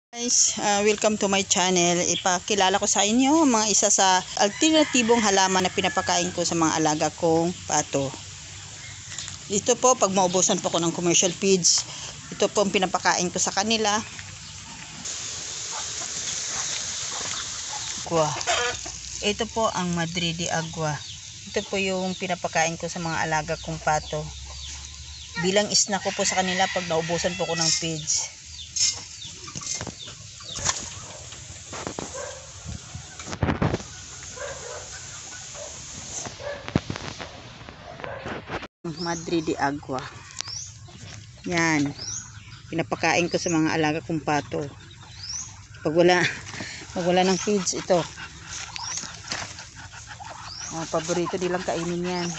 Guys, welcome to my channel. Ipakilala ko sa inyo mga isa sa alternatibong halaman na pinapakain ko sa mga alaga kong pato. Ito po, pag maubusan po ko ng commercial feeds, ito po ang pinapakain ko sa kanila. Ito po ang Madre de Agua. Ito po yung pinapakain ko sa mga alaga kong pato. Bilang snack ko po sa kanila pag naubusan po ko ng feeds. Madre de Agua. Yan. Pinapakain ko sa mga alaga kong pato. Pag wala ng feeds, ito. Paborito nilang kainin yan.